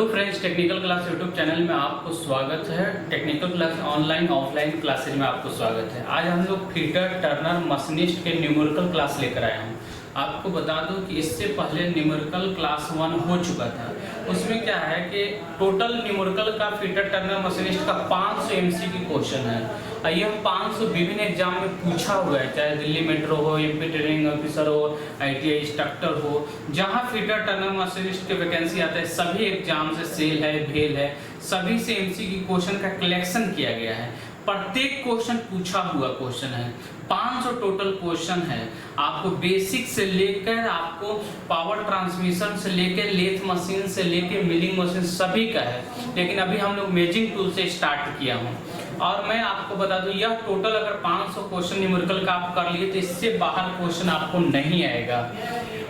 Hello friends, technical class YouTube channel में आपको स्वागत है। Technical class online offline classes में आपको स्वागत है। आज हम लोग फीटर टर्नर मशीनिस्ट के न्यूमेरिकल क्लास लेकर आए हैं। आपको बता दूं कि इससे पहले न्यूमेरिकल क्लास 1 हो चुका था। उसमें क्या है कि टोटल न्यूमेरिकल का फीटर टर्नर मशीनिस्ट का 500 एमसीक्यू क्वेश्चन है। यह 500 विभिन्न एग्जाम में पूछा हुआ है, चाहे दिल्ली मेट्रो हो, एमपी ट्रेनिंग ऑफिसर हो, आईटीआई इंस्ट्रक्टर हो, जहां फीटर टर्नर मशीनिस्ट की वैकेंसी आता है सभी एग्जाम से सेल है, भेल है, सभी से एमसीक्यू क्वेश्चन का कलेक्शन किया गया है। प्रत्येक क्वेश्चन पूछा हुआ क्वेश्चन है। 500 टोटल क्वेश्चन है। आपको बेसिक से लेकर आपको पावर ट्रांसमिशन से लेकर लेथ मशीन से लेकर मिलिंग मशीन सभी का है। लेकिन अभी हम लोग मेजिंग टूल से स्टार्ट किया हूँ। और मैं आपको बता दूं, यह टोटल अगर 500 क्वेश्चन न्यूमेरिकल का आप कर लिए तो इससे बाहर क्वेश्चन आपको नहीं आएगा।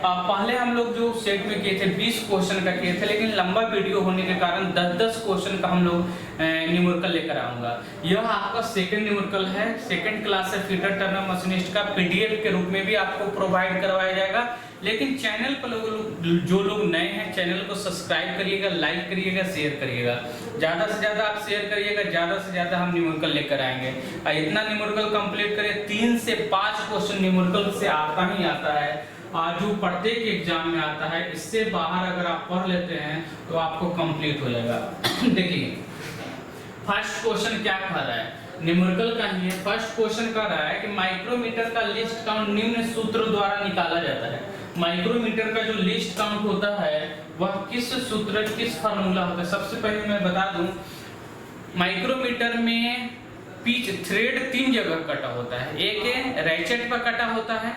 पहले हम लोग जो सेट में किए थे 20 क्वेश्चन का किए थे, लेकिन लंबा वीडियो होने के कारण 10-10 क्वेश्चन का हम लोग न्यूमेरिकल लेकर आऊंगा। यह आपका सेकंड न्यूमेरिकल है, सेकंड क्लास है फीटर टर्नर मशीनिस्ट का। पीडीएफ के रूप में भी आपको प्रोवाइड करवाया जाएगा। लेकिन चैनल पर जो लोग नए हैं, चैनल को सब्सक्राइब करिएगा, लाइक करिएगा, शेयर करिएगा। ज़्यादा से ज़्यादा आप शेयर करिएगा, ज़्यादा से ज़्यादा हम न्यूमेरिकल लेकर आएंगे। इतना न्यूमेरिकल कंप्लीट करें, 3 से 5 क्वेश्चन न्यूमेरिकल से आता ही आता है, जो प्रत्येक एग्जाम में आता है। इससे बाहर अगर आप पढ़ लेते हैं तो आपको कंप्लीट हो जाएगा। देखिए फर्स्ट क्वेश्चन क्या कह रहा है, न्यूमेरिकल का ही है। फर्स्ट क्वेश्चन कह रहा है कि माइक्रोमीटर का लिस्ट काउंट निम्न सूत्र द्वारा निकाला जाता है। माइक्रोमीटर का जो लिस्ट काउंट होता है वह किस सूत्र, किस फार्मूला होता है। सबसे पहले मैं बता दूं, माइक्रोमीटर में पिच थ्रेड 3 जगह कटा होता है। एक रैचेट पर कटा होता है,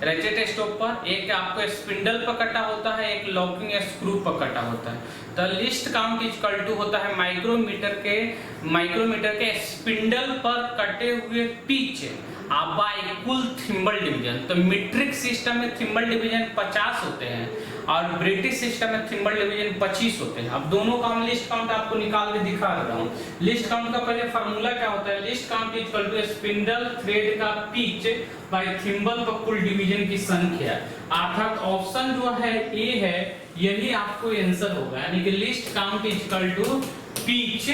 रैचेट स्टॉप पर, एक आपको स्पिंडल पर कटा होता है, एक लॉकिंग स्क्रू पर कटा होता है। तो लिस्ट काउंट इक्वल टू होता है माइक्रोमीटर के स्पिंडल पर कटे हुए पिच बाय कुल थिम्बल डिवीजन। तो मीट्रिक सिस्टम में थिम्बल डिवीजन 50 होते हैं और ब्रिटिश सिस्टम में थिम्बल डिवीजन 25 होते हैं। अब दोनों का लिस्ट काउंट आपको निकाल के दिखा रहा हूँ। लिस्ट काउंट का पहले फार्मूला क्या होता है, least count equal to spindle thread का पिच बाय थिम्बल पर कुल डिवीजन की संख्या। अर्थात ऑप्शन जो है ए है, यही आपको आंसर होगा। यानी कि least count equal to pitch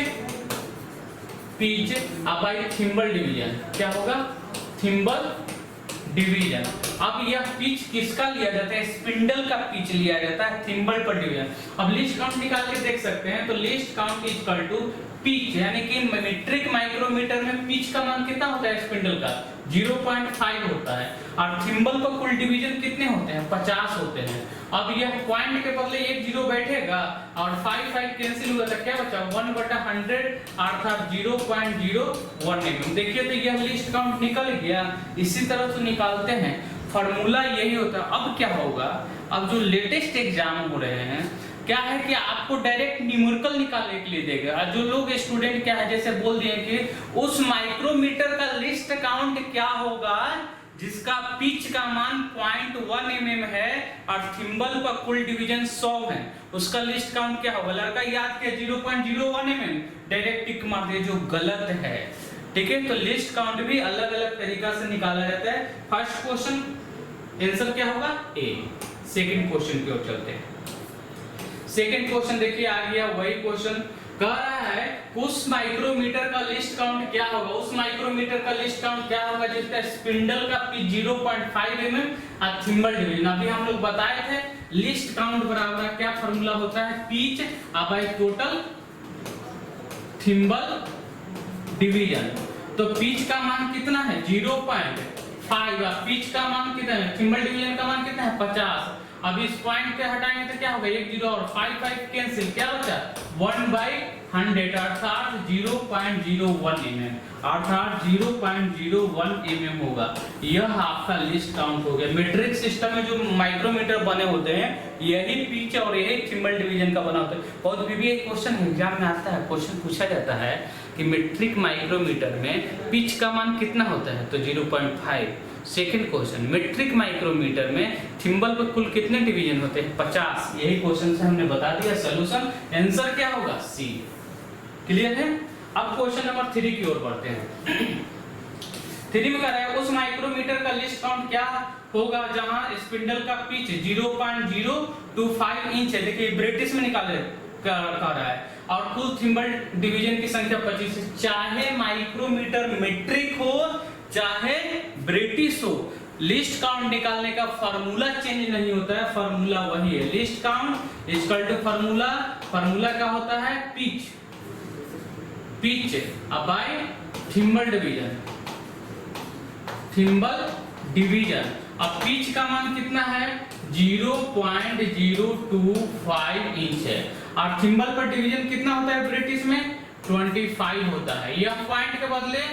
by thimble division. क्या होगा, थिम्बल डिवीजन। अब यह पिच किसका लिया जाता है, स्पिंडल का पिच लिया जाता है थिम्बल पर डिवीजन। अब लिस्ट काउंट निकाल के देख सकते हैं। तो least count equal to pitch, यानी कि मीट्रिक माइक्रोमीटर में पिच का मान कितना होता है, स्पिंडल का 0.5 होता है और थिम्बल पर कुल डिवीजन कितने होते हैं, 50 होते हैं। अब यह पॉइंट के बदले एक 0 बैठेगा और 5 कैंसिल हुआ तो क्या बचा, 1/100 अर्थात 0.01 mm। देखिए तो यह लिस्ट काउंट निकल गया। इसी तरह से निकालते हैं, फार्मूला यही होता है। अब क्या होगा, अब जो लेटेस्ट एग्जाम हो रहे हैं क्या है कि आपको डायरेक्ट न्यूमेरिकल निकालने के लिए देगा। जो लोग स्टूडेंट क्या है, जैसे बोल दिए कि उस माइक्रोमीटर का लिस्ट काउंट क्या होगा जिसका पिच का मान 0.1 mm है और थिम्बल पर कुल डिवीजन 100 है, उसका लिस्ट काउंट क्या होगा। लड़का याद किया 0.01 mm, डायरेक्ट टिक मार दिया जो गलत है। ठीक है, तो लिस्ट काउंट भी अलग अलग तरीका से निकाला जाता है। फर्स्ट क्वेश्चन आंसर क्या होगा, ए। सेकंड क्वेश्चन की ओर चलते हैं। सेकंड क्वेश्चन देखिए आ गया, वही क्वेश्चन कह रहा है उस माइक्रोमीटर का लिस्ट काउंट क्या होगा। उस माइक्रोमीटर का लिस्ट काउंट क्या होगा जिसका स्पिंडल का पिच 0.5 mm और थिम्बल डिवीजन। अभी हम लोग बताए थे लिस्ट काउंट बराबर क्या फार्मूला होता है, pitch by total thimble division. तो पिच का मान कितना है 0.5 और पिच का मान कितना है, थिम्बल डिवीजन का मान कितना है 50। अब इस पॉइंट के हटाएंगे तो क्या होगा, 1 0 और 5 कैंसिल, क्या बचा 1/100 अर्थात 0.01 mm, अर्थात 0.01 mm होगा। यह आपका लिस्ट काउंट हो गया। मीट्रिक सिस्टम में जो माइक्रोमीटर बने होते हैं यही पिच और यही थिम्बल डिवीजन का बना होता है। बहुत भी क्वेश्चन एग्जाम में आता है, क्वेश्चन पूछा जाता है कि मीट्रिक माइक्रोमीटर में पिच का मान कितना होता है, तो 0.5। सेकंड क्वेश्चन, मीट्रिक माइक्रोमीटर में थिम्बल पर कुल कितने डिवीजन होते हैं, 50। यही क्वेश्चन से हमने बता दिया। सॉल्यूशन आंसर क्या होगा, सी। क्लियर है। अब क्वेश्चन नंबर 3 की ओर बढ़ते हैं। 3 में कह रहा है उस माइक्रोमीटर का लिस्ट काउंट क्या होगा जहां स्पिंडल का पिच 0.025 इंच है। देखिए ब्रिटिश में निकाले कह रहा है और कुल थिम्बल डिवीजन की संख्या 25 है। चाहे माइक्रोमीटर मीट्रिक हो चाहे ब्रिटिश हो, लिस्ट काउंट निकालने का फार्मूला चेंज नहीं होता है, फार्मूला वही है। Least count equal to formula, formula क्या होता है, pitch by thimble division, thimble division. अब पिच का मान कितना है, 0.025 इंच है और थिम्बल पर डिवीजन कितना होता है ब्रिटिश में, 25 होता है। यह पॉइंट के बदले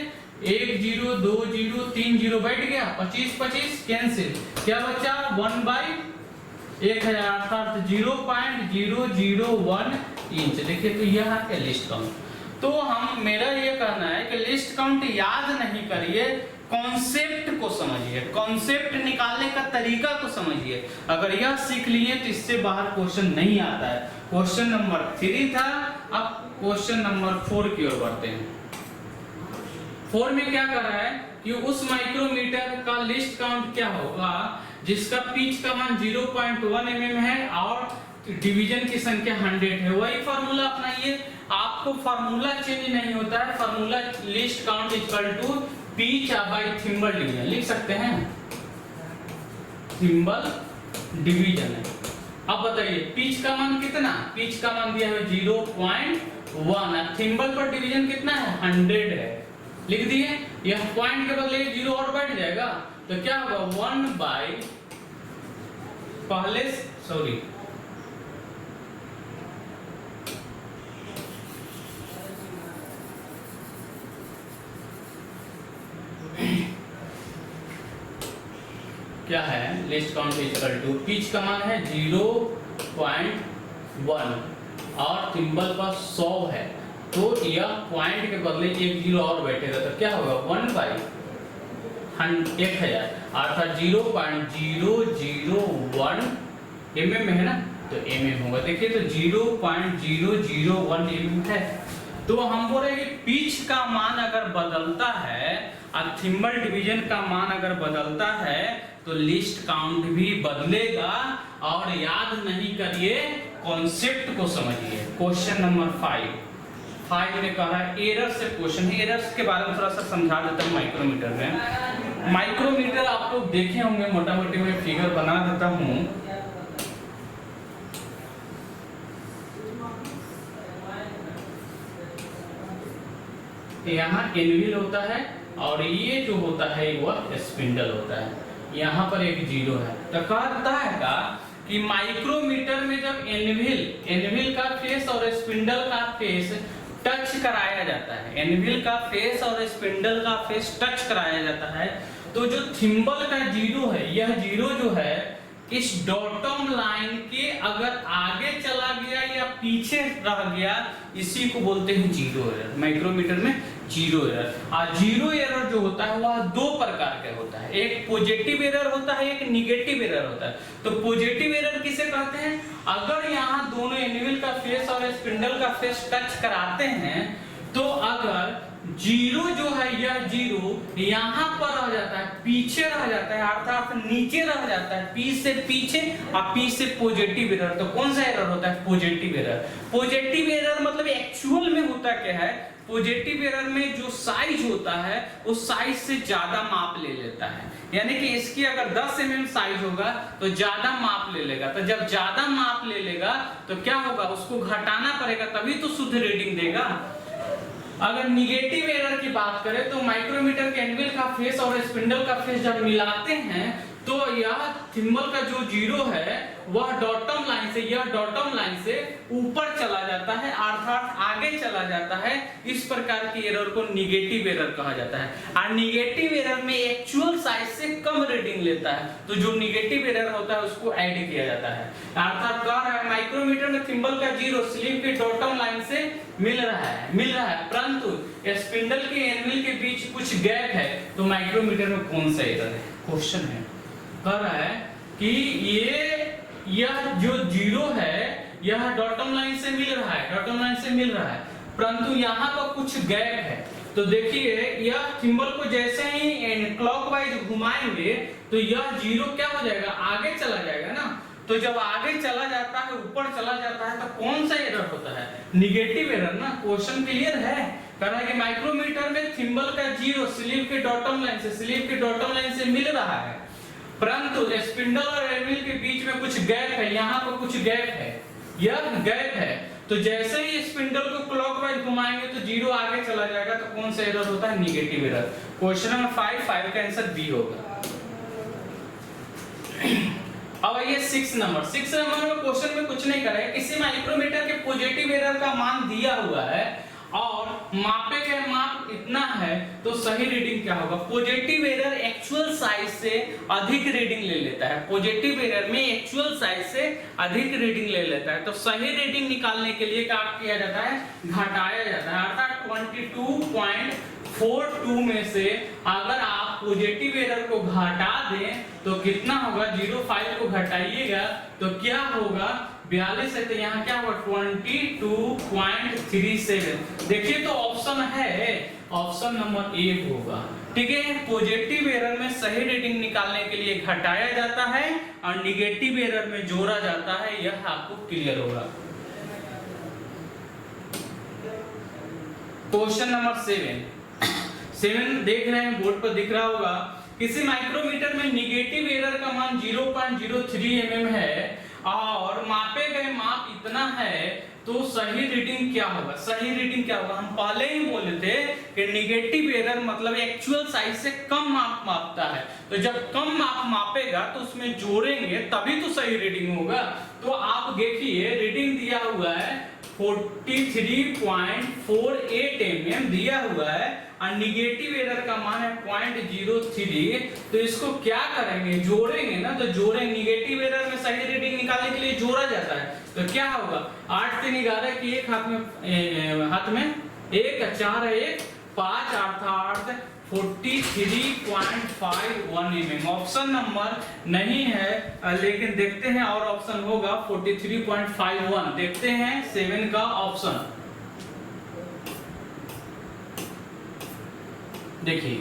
1 0 2 0 3 0 बैठ गया, 25 25 कैंसिल, क्या बचा 1/1000 अर्थात 0.001 इंच। देखिए तो यह है लिस्ट काउंट। तो हम मेरा ये कहना है कि लिस्ट काउंट याद नहीं करिए, कॉन्सेप्ट को समझिए, कॉन्सेप्ट निकालने का तरीका को समझिए। अगर यह सीख लिए तो इससे बाहर क्वेश्चन नहीं आता है। क्वेश्चन नंबर 3 था, अब क्वेश्चन नंबर 4 की ओर बढ़ते हैं। 4 में क्या कर रहा है कि उस माइक्रोमीटर का लिस्ट काउंट क्या होगा जिसका पिच का मान 0.1 mm है और डिवीजन की संख्या 100 है। वही फार्मूला अपनाइए, आपको फार्मूला चेंज नहीं होता है, formula least count equal to pitch by thimble division लिख सकते हैं, थिम्बल डिवीजन है। अब बताइए पिच का मान कितना, पिच का मान दिया है 0.1, थिम्बल पर डिवीजन कितना है, 100 है, लिख दिए। यह पॉइंट के बदले 0 और बैठ जाएगा तो क्या होगा 1 बाय पहले सॉरी क्या है, least count equal to pitch का मान है 0.1 और थिम्बल पर 100 है, तो यह पॉइंट के बदले 1 0 और बैठेगा तो क्या होगा 1/1000 अर्थात 0.001 mm है ना, तो mm होगा। देखिए तो 0.001 mm है। तो हम बोल रहे हैं कि पिच का मान अगर बदलता है और थिम्बल डिवीजन का मान अगर बदलता है तो लिस्ट काउंट भी बदलेगा। और याद नहीं करिए, कॉन्सेप्ट को समझिए। क्वेश्चन नंबर 5 में कहा है एरर से क्वेश्चन है। एरर्स के बारे में थोड़ा सा समझा देता हूँ। माइक्रोमीटर में, माइक्रोमीटर आप लोग देखे होंगे, मोटा मोटी में फिगर बना देता हूँ। यहाँ एनविल होता है और ये जो होता है वह स्पिंडल होता है। यहाँ पर एक 0 है। तो कहता है कि माइक्रोमीटर में जब एनविल का फेस और स्पिंडल का फेस टच कराया जाता है, एनविल का फेस और स्पिंडल का फेस टच कराया जाता है, तो जो थिम्बल का 0 है, यह 0 जो है इस डॉटम लाइन के अगर आगे चला गया या पीछे रह गया, इसी को बोलते हैं 0 एरर। माइक्रोमीटर में 0 एरर। और 0 एरर जो होता है वह 2 प्रकार का होता है, एक पॉजिटिव एरर होता है, एक निगेटिव एरर होता है। तो पॉजिटिव एरर किसे कहते हैं, अगर यहाँ दोनों एनिमल का फेस और स्पिंडल का फेस टच कराते हैं तो अगर 0 जो है यह 0 यहाँ पर रह जाता है, पीछे रह जाता है, अर्थात नीचे रह जाता है, पी से पीछे और पी से पॉजिटिव एरर। तो कौन सा एरर होता है, पॉजिटिव एरर। पॉजिटिव एरर मतलब एक्चुअल में होता क्या है, पॉजिटिव एरर में जो साइज होता है उस साइज से ज्यादा माप ले लेता है। यानी कि इसकी अगर 10 mm साइज होगा तो ज्यादा माप ले लेगा। तो जब ज्यादा माप ले लेगा तो क्या होगा, उसको घटाना पड़ेगा तभी तो शुद्ध रीडिंग देगा। अगर निगेटिव एरर की बात करें तो माइक्रोमीटर के एनविल का फेस और स्पिंडल का फेस जब मिलाते हैं तो यह थिम्बल का जो 0 है वह डॉटम लाइन से, यह डॉटम लाइन से ऊपर चला जाता है, अर्थात आगे चला जाता है। इस प्रकार की एरर को निगेटिव एरर कहा जाता है। और निगेटिव एरर में एक्चुअल साइज से कम रीडिंग लेता है, तो जो निगेटिव एरर होता है उसको ऐड किया जाता है। अर्थात कह रहा है माइक्रोमीटर में थिम्बल का 0 स्लिप की डॉटम लाइन से मिल रहा है, परंतु स्पिंडल के एनविल के बीच कुछ गैप है, तो माइक्रोमीटर में कौन सा एरर है, क्वेश्चन है। कह रहा है कि यह जो 0 है यह डॉटम लाइन से मिल रहा है, परंतु यहाँ पर कुछ गैप है। तो देखिए यह थिम्बल को जैसे ही क्लॉकवाइज घुमाएंगे तो यह 0 क्या हो जाएगा, आगे चला जाएगा ना। तो जब आगे चला जाता है, ऊपर चला जाता है, तो कौन सा एरर होता है? निगेटिव एरर ना। क्वेश्चन क्लियर है? कह रहा है कि माइक्रोमीटर में थिम्बल का जीरो स्लीव के डॉटम लाइन से मिल रहा है, परंतु स्पिंडल और एनिमल के बीच में कुछ गैप है, यहाँ पर कुछ गैप है, यह गैप है। तो जैसे ही स्पिंडल को क्लॉकवाइज घुमाएंगे तो जीरो आगे चला जाएगा, तो कौन सा एरर होता है? Negative error. क्वेश्चन नंबर 5 का आंसर बी होगा। अब आइए 6 नंबर में क्वेश्चन में कुछ नहीं करेगा, किसी माइक्रोमीटर के पॉजिटिव एरर का मान दिया हुआ है और मापे गए माप इतना है, तो सही रीडिंग क्या होगा? पॉजिटिव एरर एक्चुअल साइज से अधिक रीडिंग ले लेता है, पॉजिटिव एरर में एक्चुअल साइज से अधिक रीडिंग ले लेता है। तो सही रीडिंग निकालने के लिए क्या किया जाता है? घटाया जाता है। अर्थात 22.42 में से अगर आप पॉजिटिव एरर को घटा दें तो कितना होगा? 0.5 को घटाइएगा तो क्या होगा? 42 है, तो यहाँ क्या होगा? 22.37। देखिए तो ऑप्शन है, ऑप्शन नंबर ए होगा। ठीक है, पॉजिटिव एरर में सही रीडिंग निकालने के लिए घटाया जाता है और निगेटिव एरर में जोड़ा जाता है, यह आपको क्लियर होगा। क्वेश्चन नंबर 7 देख रहे हैं, बोर्ड पर दिख रहा होगा। किसी माइक्रोमीटर में निगेटिव एरर का मान 0.03 mm है और मापे गए माप इतना है, तो सही रीडिंग क्या होगा? सही रीडिंग क्या होगा? हम पहले ही बोले थे कि निगेटिव एरर मतलब एक्चुअल साइज से कम माप मापता है, तो जब कम माप मापेगा तो उसमें जोड़ेंगे तभी तो सही रीडिंग होगा। तो आप देखिए रीडिंग दिया हुआ है 43.48 mm दिया हुआ है और निगेटिव एरर का मान है 0.03। तो इसको क्या करेंगे? जोड़ेंगे ना, तो जोड़ेंगे। निगेटिव एरर में सही रीडिंग निकालने के लिए जोड़ा जाता है, तो क्या होगा? 8 3 11 की एक हाथ में 1 4 1 5 8 8 43.51 mm। ऑप्शन नंबर नहीं है, लेकिन देखते हैं और ऑप्शन होगा 43.51। देखते हैं 7 का ऑप्शन। देखिए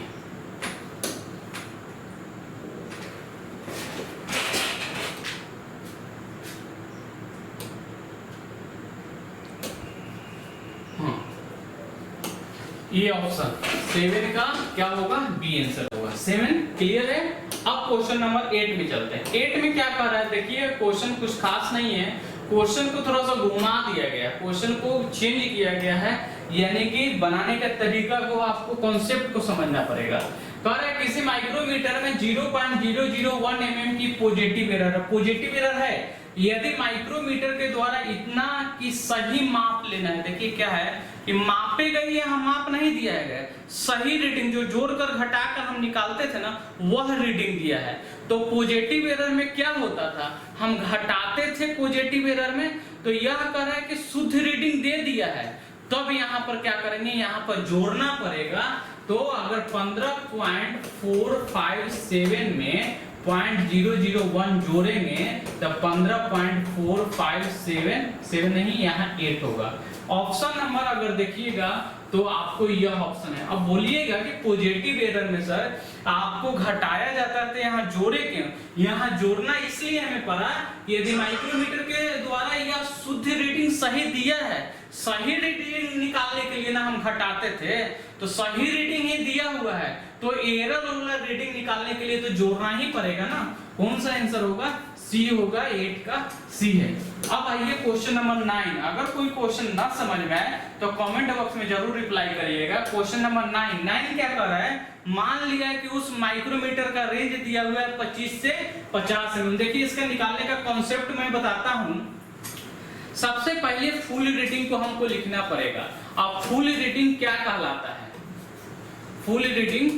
ये ऑप्शन 7 का क्या होगा? बी आंसर होगा। 7 क्लियर है। अब क्वेश्चन नंबर 8 में चलते हैं। 8 में क्या कर रहा है? देखिए क्वेश्चन कुछ खास नहीं है, क्वेश्चन को थोड़ा सा घुमा दिया गया, क्वेश्चन को चेंज किया गया है, यानी कि बनाने का तरीका को आपको कॉन्सेप्ट को समझना पड़ेगा। कह रहा है किसी माइक्रोमीटर में 0.001 mm की पॉजिटिव एरर है। पॉजिटिव एरर है यदि माइक्रोमीटर के द्वारा इतना की सही माप लेना है। देखिए क्या है कि मापे गए, यहाँ माप नहीं दिया है, सही रीडिंग जो जोड़कर घटाकर हम निकालते थे ना, वह रीडिंग दिया है। तो पॉजिटिव एरर में क्या होता था? हम घटाते थे पॉजिटिव एरर में, तो यह कह रहा है कि शुद्ध रीडिंग दे दिया है, तब यहाँ पर क्या करेंगे? यहाँ पर जोड़ना पड़ेगा। तो अगर 15.457 में 0.001 जोड़ेंगे तब 15.457 नहीं, यहाँ 8 होगा। ऑप्शन नंबर अगर देखिएगा तो आपको यह ऑप्शन है। अब बोलिएगा कि पॉजिटिव एरर में सर आपको घटाया जाता है, तो यहाँ जोड़े क्यों? यहाँ जोड़ना इसलिए हमें पड़ा कि यदि माइक्रोमीटर के द्वारा यह शुद्ध रीडिंग सही दिया है, सही रीडिंग निकालने के लिए ना हम घटाते थे, तो सही रीडिंग ही दिया हुआ है, तो एरर वाला रीडिंग निकालने के लिए तो जोड़ना ही पड़ेगा ना। कौन सा आंसर होगा? सी होगा। 8 का सी है। अब आइए क्वेश्चन नंबर 9। अगर कोई क्वेश्चन ना समझ में आए तो कमेंट बॉक्स में जरूर रिप्लाई करिएगा। क्वेश्चन नंबर 9 क्या कर रहा है? मान लिया कि उस माइक्रोमीटर का रेंज दिया हुआ है 25 से 50 mm। देखिए इसका निकालने का कॉन्सेप्ट मैं बताता हूं। सबसे पहले फुल रीडिंग को हमको लिखना पड़ेगा। अब फुल रीडिंग क्या कहलाता है? फुल रीडिंग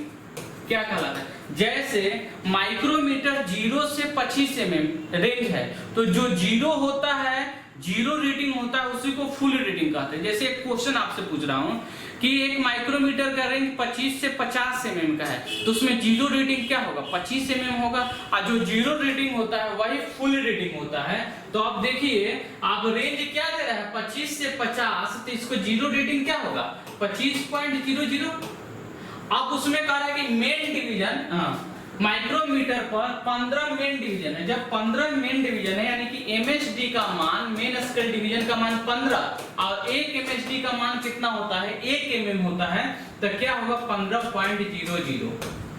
क्या कहलाता है? जैसे माइक्रोमीटर 0 से 25 mm रेंज है, तो जो 0 होता है, 0 रीडिंग होता है, उसी को फुल रीडिंग कहते हैं। जैसे एक क्वेश्चन आपसे पूछ रहा हूं कि एक माइक्रोमीटर का रेंज 25 से 50 mm का है, तो उसमें 0 रीडिंग क्या होगा? 25 mm होगा, और जो 0 रीडिंग होता है वही फुल रीडिंग होता है। तो अब देखिए, आप रेंज क्या दे रहा है? 25 से 50, तो इसको 0 रीडिंग क्या होगा? 25.00। अब उसमें कह रहा है कि मेन डिवीजन, माइक्रोमीटर पर 15 मेन डिवीजन है। जब 15 मेन डिवीजन है यानी कि एमएसडी का मान, मेन स्केल डिवीजन का मान 15 और 1 एमएसडी का मान कितना होता है, 1 एमएम होता है, तो क्या होगा 15.00।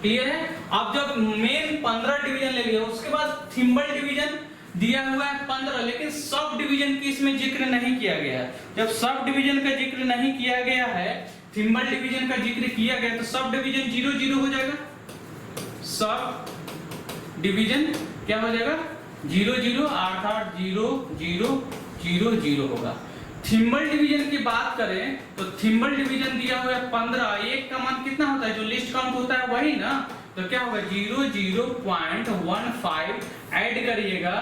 क्लियर है। अब जब मेन 15 डिवीजन ले लिया, उसके बाद थिम्बल डिवीजन दिया हुआ है 15, लेकिन सब डिवीजन की इसमें जिक्र नहीं किया गया है। जब सब डिवीजन का जिक्र नहीं किया गया है, थिम्बल डिवीजन का जिक्र किया गया, तो सब डिवीजन 0 हो जाएगा। सब डिवीजन क्या हो जाएगा 0 अर्थात 0 होगा। थिम्बल डिवीजन की बात करें तो थिम्बल डिवीजन दिया हुआ है 15, 1 का मान कितना होता है, जो लिस्ट काउंट होता है वही ना, तो क्या होगा 0.15 ऐड करिएगा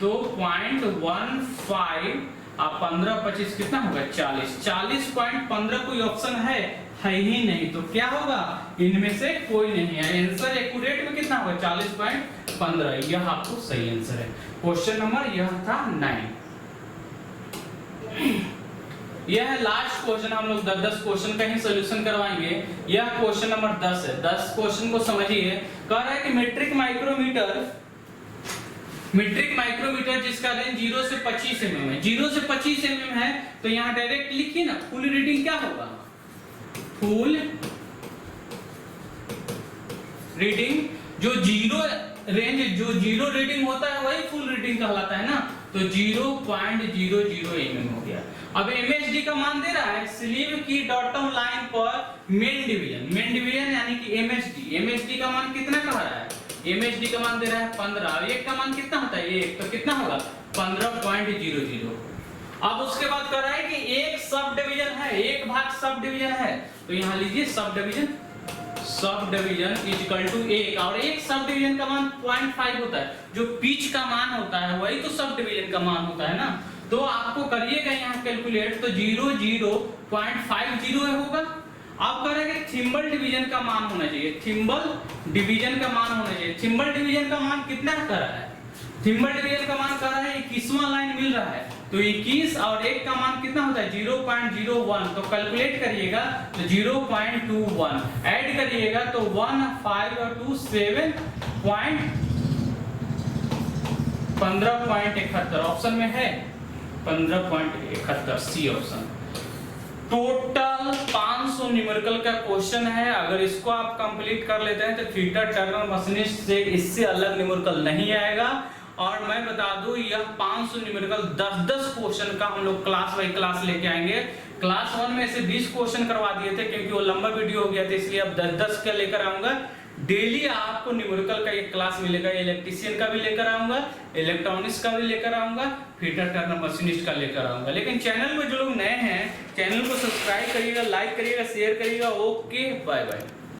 तो 0.15 और 15 25 कितना होगा 40। 40.15 कोई ऑप्शन है ही नहीं, तो क्या होगा इनमें से कोई नहीं है। आंसर एक्यूरेट में कितना होगा 40.15, यह आपको सही आंसर है। क्वेश्चन नंबर यह था 9। यह है लास्ट क्वेश्चन, हम लोग 10 क्वेश्चन का ही सॉल्यूशन करवाएंगे। यह क्वेश्चन नंबर 10 है। 10 क्वेश्चन को समझिए। कह रहा है कि मीट्रिक माइक्रोमीटर जिसका रेंज 0 से 25 mm है, 0 से 25 mm है, तो यहाँ डायरेक्ट लिखिए ना, फुल रीडिंग क्या होगा, फुल रीडिंग जो जीरो रेंज, जो 0 रीडिंग होता है वही फुल रीडिंग कहलाता है ना, तो 0.00 mm हो गया। अब एमएसडी का मान दे रहा है स्लीव की डॉटम लाइन पर मेन डिवीजन यानी कि एमएसडी का मान कितना कह रहा है, एमएसडी का मान दे रहा है 15 और 1 का मान कितना होता है 1, तो कितना होगा 15.00। अब उसके बाद कह रहा है कि एक सब डिवीजन है, एक भाग सब डिवीजन है, तो यहां लीजिए sub division is equal to 1 और एक सब डिवीजन का मान 0.5 होता है। जो पिच का मान होता है वही तो सब डिवीजन का मान होता है ना, तो आपको करिएगा यहाँ कैलकुलेट, तो 0.50 होगा। आप कह रहे हैं कि थिम्बल डिवीजन का मान होना चाहिए, थिम्बल डिवीजन का मान होना चाहिए। थिम्बल डिवीजन का मान कितना कर रहा है, थिम्बल डिवीजन का मान कर रहा है 21वां लाइन मिल रहा है, तो 21 और 1 का मान कितना होता है 0.01, तो कैलकुलेट करिएगा तो 0.21 ऐड करिएगा तो 1527 15.71 ऑप्शन में है 15.71 सी ऑप्शन। टोटल 500 न्यूमेरिकल का क्वेश्चन है। अगर इसको आप कंप्लीट कर लेते हैं तो फीटर टर्नर मशीनिस्ट से इससे अलग न्यूमेरिकल नहीं आएगा। और मैं बता दूं यह 500 न्यूमेरिकल 10 क्वेश्चन का हम लोग क्लास बाय क्लास लेके आएंगे। क्लास 1 में से 20 क्वेश्चन करवा दिए थे क्योंकि वो लंबा वीडियो हो गया था, इसलिए अब 10 का लेकर आऊंगा। डेली आपको न्यूमेरिकल का एक क्लास मिलेगा, इलेक्ट्रीशियन का भी लेकर आऊंगा, इलेक्ट्रॉनिक्स का भी लेकर आऊंगा, फीटर टर्नर मशीनिस्ट का लेकर आऊंगा। लेकिन चैनल में जो लोग नए हैं चैनल को सब्सक्राइब करिएगा, लाइक करिएगा, शेयर करिएगा। Okay, bye bye.